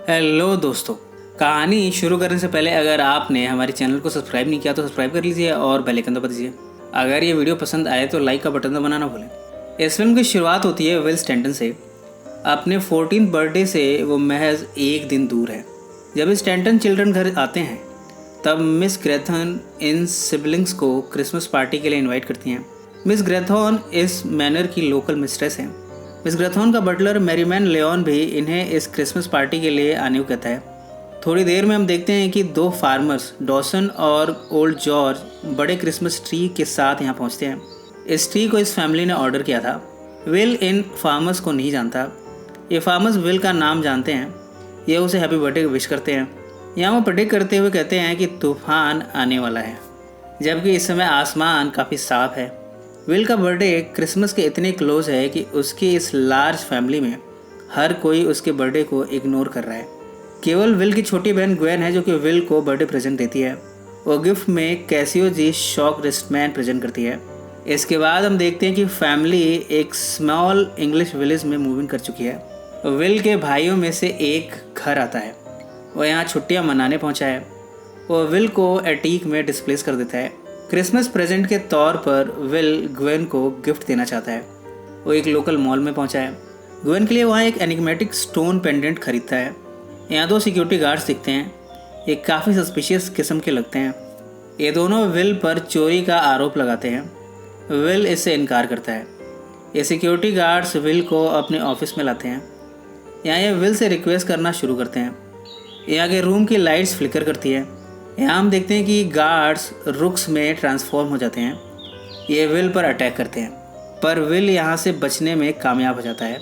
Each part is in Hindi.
हेलो दोस्तों। कहानी शुरू करने से पहले अगर आपने हमारे चैनल को सब्सक्राइब नहीं किया तो सब्सक्राइब कर लीजिए और बेल आइकन दबा दीजिए। अगर ये वीडियो पसंद आए तो लाइक का बटन दबाना ना भूलें। इस फिल्म की शुरुआत होती है विल स्टैंटन से। अपने 14th बर्थडे से वो महज एक दिन दूर है। जब स्टैंटन चिल्ड्रन घर आते हैं तब मिस ग्रेथन इन सिबलिंग्स को क्रिसमस पार्टी के लिए इन्वाइट करती हैं। मिस ग्रेथन इस मैनर की लोकल मिस्ट्रेस हैं। मिस ग्रेथन का बटलर मैरीमैन लेओन भी इन्हें इस क्रिसमस पार्टी के लिए आने को कहता है। थोड़ी देर में हम देखते हैं कि दो फार्मर्स डॉसन और ओल्ड जॉर्ज बड़े क्रिसमस ट्री के साथ यहाँ पहुँचते हैं। इस ट्री को इस फैमिली ने ऑर्डर किया था। विल इन फार्मर्स को नहीं जानता। ये फार्मर्स विल का नाम जानते हैं। ये उसे हैप्पी बर्थडे विश करते हैं। यहाँ वो प्रेडिक्ट करते हुए कहते हैं कि तूफान आने वाला है, जबकि इस समय आसमान काफ़ी साफ है। विल का बर्थडे क्रिसमस के इतने क्लोज है कि उसकी इस लार्ज फैमिली में हर कोई उसके बर्थडे को इग्नोर कर रहा है। केवल विल की छोटी बहन ग्वेन है जो कि विल को बर्थडे प्रेजेंट देती है। वो गिफ्ट में कैसियो जी शॉक रिस्टमैन प्रेजेंट करती है। इसके बाद हम देखते हैं कि फैमिली एक स्मॉल इंग्लिश विलेज में मूविंग कर चुकी है। विल के भाइयों में से एक घर आता है। वो यहाँ छुट्टियाँ मनाने पहुँचा है। वो विल को एटीक में डिस्प्लेस कर देता है। क्रिसमस प्रेजेंट के तौर पर विल ग्वेन को गिफ्ट देना चाहता है। वो एक लोकल मॉल में पहुंचा है। ग्वेन के लिए वहाँ एक एनिग्मेटिक स्टोन पेंडेंट खरीदता है। यहाँ दो सिक्योरिटी गार्ड्स दिखते हैं। ये काफ़ी सस्पिशियस किस्म के लगते हैं। ये दोनों विल पर चोरी का आरोप लगाते हैं। विल इससे इनकार करता है। ये सिक्योरिटी गार्ड्स विल को अपने ऑफिस में लाते हैं। यहाँ ये विल से रिक्वेस्ट करना शुरू करते हैं। यहाँ के रूम की लाइट्स फ्लिकर करती है। यहाँ हम देखते हैं कि गार्ड्स रुक्स में ट्रांसफॉर्म हो जाते हैं। ये विल पर अटैक करते हैं, पर विल यहाँ से बचने में कामयाब हो जाता है।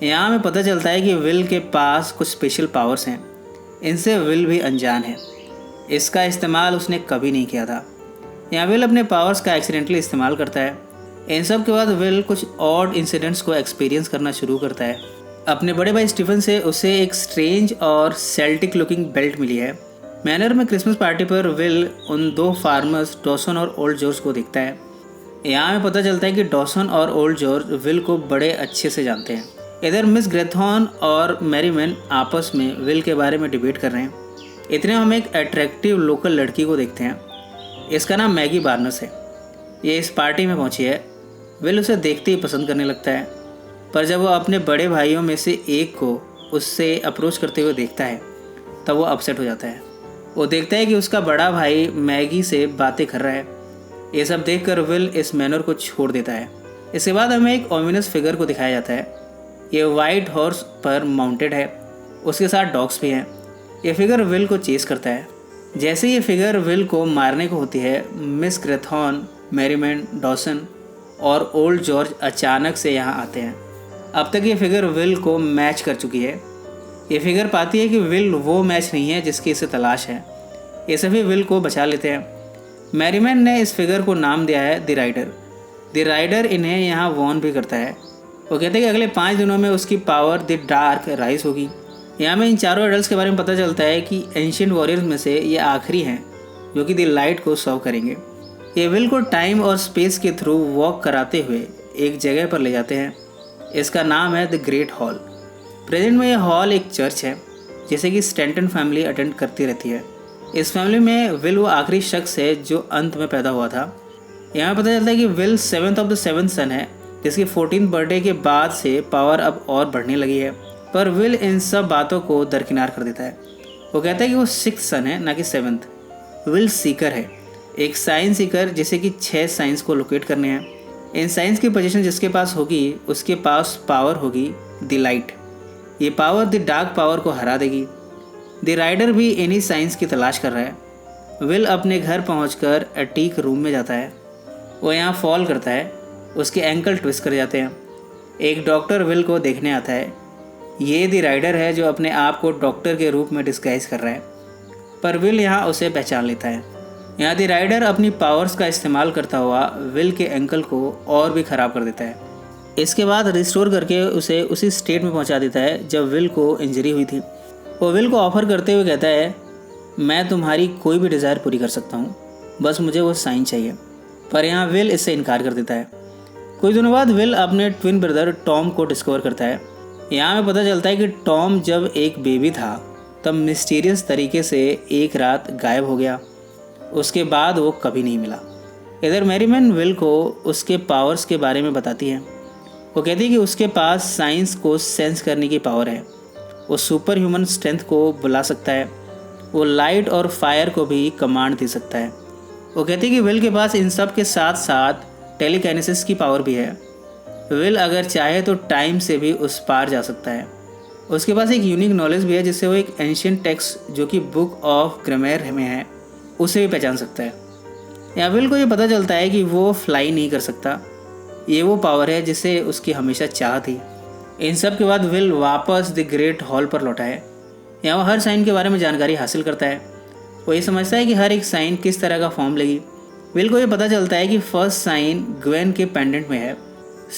यहाँ हमें पता चलता है कि विल के पास कुछ स्पेशल पावर्स हैं। इनसे विल भी अनजान है। इसका इस्तेमाल उसने कभी नहीं किया था। यहाँ विल अपने पावर्स का एक्सीडेंटली इस्तेमाल करता है। इन सब के बाद विल कुछ ऑड इंसिडेंट्स को एक्सपीरियंस करना शुरू करता है। अपने बड़े भाई स्टीफन से उसे एक स्ट्रेंज और सेल्टिक लुकिंग बेल्ट मिली है। मैनर में क्रिसमस पार्टी पर विल उन दो फार्मर्स डॉसन और ओल्ड जॉर्ज को देखता है। यहाँ हमें पता चलता है कि डॉसन और ओल्ड जॉर्ज विल को बड़े अच्छे से जानते हैं। इधर मिस ग्रेथॉन और मैरीमैन आपस में विल के बारे में डिबेट कर रहे हैं। इतने हम एक अट्रैक्टिव लोकल लड़की को देखते हैं। इसका नाम मैगी बार्नस है। ये इस पार्टी में पहुंची है। विल उसे देखते ही पसंद करने लगता है, पर जब वो अपने बड़े भाइयों में से एक को उससे अप्रोच करते हुए देखता है तब वो अपसेट हो जाता है। वो देखता है कि उसका बड़ा भाई मैगी से बातें कर रहा है। ये सब देखकर विल इस मैनर को छोड़ देता है। इसके बाद हमें एक ओमिनस फिगर को दिखाया जाता है। ये वाइट हॉर्स पर माउंटेड है। उसके साथ डॉग्स भी हैं। ये फिगर विल को चेस करता है। जैसे ये फिगर विल को मारने को होती है, मिस ग्रेथॉन, मैरीमैन, डॉसन और ओल्ड जॉर्ज अचानक से यहाँ आते हैं। अब तक ये फिगर विल को मैच कर चुकी है। ये फिगर पाती है कि विल वो मैच नहीं है जिसकी इसे तलाश है। ये सभी विल को बचा लेते हैं। मैरीमैन ने इस फिगर को नाम दिया है द राइडर। द राइडर इन्हें यहाँ वॉर्न भी करता है। वो कहते हैं कि अगले 5 दिनों में उसकी पावर द डार्क राइज होगी। यहाँ में इन चारों एडल्ट्स के बारे में पता चलता है कि एंशिएंट वॉरियर्स में से ये आखिरी हैं जो कि द लाइट को सर्व करेंगे। ये विल को टाइम और स्पेस के थ्रू वॉक कराते हुए एक जगह पर ले जाते हैं। इसका नाम है द ग्रेट हॉल। प्रेजेंट में यह हॉल एक चर्च है जिसे कि स्टैंटन फैमिली अटेंड करती रहती है। इस फैमिली में विल वो आखिरी शख्स है जो अंत में पैदा हुआ था। यहाँ पता चलता है कि will 7th of the 7th सन है, जिसकी 14th बर्थडे के बाद से पावर अब और बढ़ने लगी है। पर विल इन सब बातों को दरकिनार कर देता है। वो कहता है कि वो 6th सन है, ना कि 7th। विल सीकर है, एक साइंस सीकर जिसे कि 6 साइंस को लोकेट करने हैं। इन साइंस की पोजीशन जिसके पास होगी उसके पास पावर होगी द लाइट। ये पावर द डार्क पावर को हरा देगी। द राइडर भी इन्हीं साइंस की तलाश कर रहा है। विल अपने घर पहुंचकर एटीक रूम में जाता है। वो यहाँ फॉल करता है। उसके एंकल ट्विस्ट कर जाते हैं। एक डॉक्टर विल को देखने आता है। ये द राइडर है जो अपने आप को डॉक्टर के रूप में डिस्गाइज कर रहा है, पर विल यहाँ उसे पहचान लेता है। यहाँ द राइडर अपनी पावर्स का इस्तेमाल करता हुआ विल के एंकल को और भी ख़राब कर देता है। इसके बाद रिस्टोर करके उसे उसी स्टेट में पहुंचा देता है जब विल को इंजरी हुई थी। वो विल को ऑफर करते हुए कहता है, मैं तुम्हारी कोई भी डिज़ायर पूरी कर सकता हूँ, बस मुझे वो साइन चाहिए। पर यहाँ विल इससे इनकार कर देता है। कुछ दिनों बाद विल अपने ट्विन ब्रदर टॉम को डिस्कवर करता है। यहाँ हमें पता चलता है कि टॉम जब एक बेबी था तब मिस्टीरियस तरीके से एक रात गायब हो गया। उसके बाद वो कभी नहीं मिला। इधर मैरीमैन विल को उसके पावर्स के बारे में बताती है। वो कहती है कि उसके पास साइंस को सेंस करने की पावर है। वो सुपर ह्यूमन स्ट्रेंथ को बुला सकता है। वो लाइट और फायर को भी कमांड दे सकता है। वो कहती है कि विल के पास इन सब के साथ साथ टेलीकाइनेसिस की पावर भी है। विल अगर चाहे तो टाइम से भी उस पार जा सकता है। उसके पास एक यूनिक नॉलेज भी है जिससे वो एक एंशिएंट टेक्स्ट जो कि बुक ऑफ ग्रामर में है उसे भी पहचान सकता है। यहाँ विल को ये पता चलता है कि वो फ्लाई नहीं कर सकता। ये वो पावर है जिसे उसकी हमेशा चाह थी। इन सब के बाद विल वापस द ग्रेट हॉल पर लौटा है। यहाँ वो हर साइन के बारे में जानकारी हासिल करता है। वो ये समझता है कि हर एक साइन किस तरह का फॉर्म लेगी। विल को ये पता चलता है कि फर्स्ट साइन ग्वेन के पेंडेंट में है।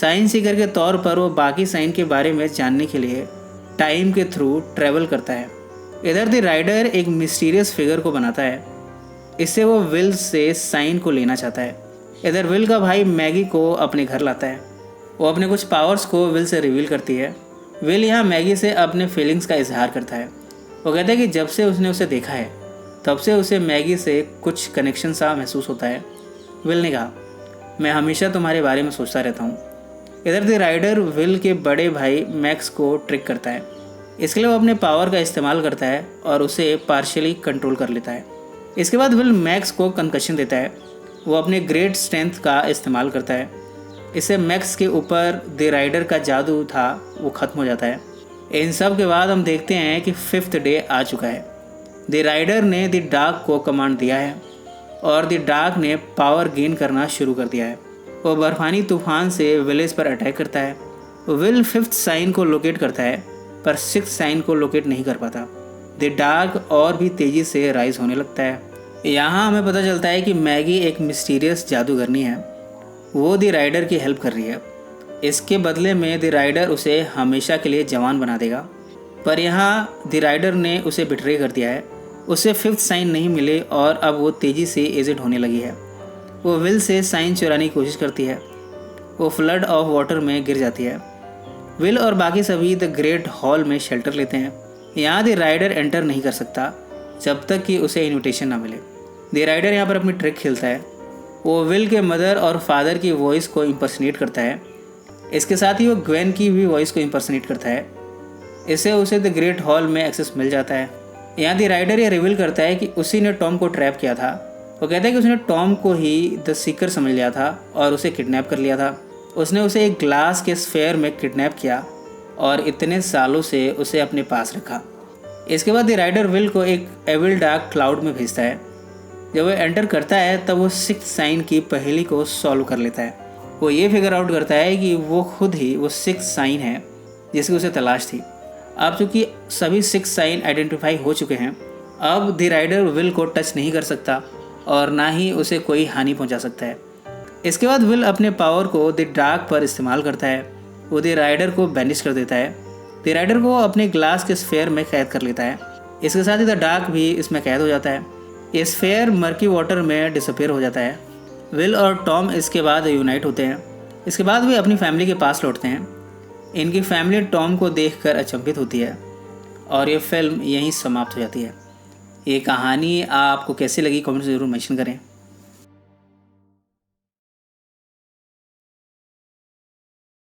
साइन सीकर के तौर पर वो बाकी साइन के बारे में जानने के लिए टाइम के थ्रू ट्रैवल करता है। इधर द राइडर एक मिस्टीरियस फिगर को बनाता है। इससे वो विल से साइन को लेना चाहता है। इधर विल का भाई मैगी को अपने घर लाता है। वो अपने कुछ पावर्स को विल से रिवील करती है। विल यहाँ मैगी से अपने फीलिंग्स का इजहार करता है। वो कहता है कि जब से उसने उसे देखा है तब से उसे मैगी से कुछ कनेक्शन सा महसूस होता है। विल ने कहा, मैं हमेशा तुम्हारे बारे में सोचता रहता हूँ। इधर द राइडर विल के बड़े भाई मैक्स को ट्रिक करता है। इसके लिए वो अपने पावर का इस्तेमाल करता है और उसे पार्शियली कंट्रोल कर लेता है। इसके बाद विल मैक्स को कंकशन देता है। वो अपने ग्रेट स्ट्रेंथ का इस्तेमाल करता है। इससे मैक्स के ऊपर द राइडर का जादू था वो ख़त्म हो जाता है। इन सब के बाद हम देखते हैं कि 5th डे आ चुका है। द राइडर ने द डार्क को कमांड दिया है और द डार्क ने पावर गेन करना शुरू कर दिया है। वो बर्फानी तूफान से विलेज पर अटैक करता है। विल 5th साइन को लोकेट करता है पर 6th साइन को लोकेट नहीं कर पाता। द डार्क और भी तेज़ी से राइज होने लगता है। यहाँ हमें पता चलता है कि मैगी एक मिस्टीरियस जादूगरनी है। वो द राइडर की हेल्प कर रही है। इसके बदले में द राइडर उसे हमेशा के लिए जवान बना देगा। पर यहाँ द राइडर ने उसे बिट्रे कर दिया है। उसे 5th साइन नहीं मिले और अब वो तेज़ी से एजिड होने लगी है। वो विल से साइन चुराने की कोशिश करती है। वो फ्लड ऑफ वाटर में गिर जाती है। विल और बाकी सभी द ग्रेट हॉल में शेल्टर लेते हैं। यहाँ द राइडर एंटर नहीं कर सकता जब तक कि उसे इनविटेशन ना मिले। द राइडर यहाँ पर अपनी ट्रिक खेलता है। वो विल के मदर और फादर की वॉइस को इम्पर्सनेट करता है। इसके साथ ही वो ग्वेन की भी वॉइस को इम्पर्सनेट करता है। इससे उसे द ग्रेट हॉल में एक्सेस मिल जाता है। यहाँ द राइडर ये रिवील करता है कि उसी ने टॉम को ट्रैप किया था। वो कहता है कि उसने टॉम को ही द सीकर समझ लिया था और उसे किडनैप कर लिया था। उसने उसे एक ग्लास के स्फेयर में किडनैप किया और इतने सालों से उसे अपने पास रखा। इसके बाद द राइडर विल को एक एविल डार्क क्लाउड में भेजता है। जब वो एंटर करता है तब वो 6th साइन की पहेली को सॉल्व कर लेता है। वो ये फिगर आउट करता है कि वो खुद ही वो 6th साइन है जिसकी उसे तलाश थी। अब चूँकि सभी 6 साइन आइडेंटिफाई हो चुके हैं, अब द राइडर विल को टच नहीं कर सकता और ना ही उसे कोई हानि पहुंचा सकता है। इसके बाद विल अपने पावर को द डार्क पर इस्तेमाल करता है। वो द राइडर को बैनिश कर देता है। द राइडर को अपने ग्लास के स्फेयर में कैद कर लेता है। इसके साथ ही द डार्क भी इसमें कैद हो जाता है। ये स्फेयर मर्की वाटर में डिसअपेयर हो जाता है। विल और टॉम इसके बाद यूनाइट होते हैं। इसके बाद वे अपनी फैमिली के पास लौटते हैं। इनकी फैमिली टॉम को देखकर अचंभित होती है और ये फिल्म यहीं समाप्त हो जाती है। ये कहानी आपको कैसी लगी कमेंट में ज़रूर मेंशन करें।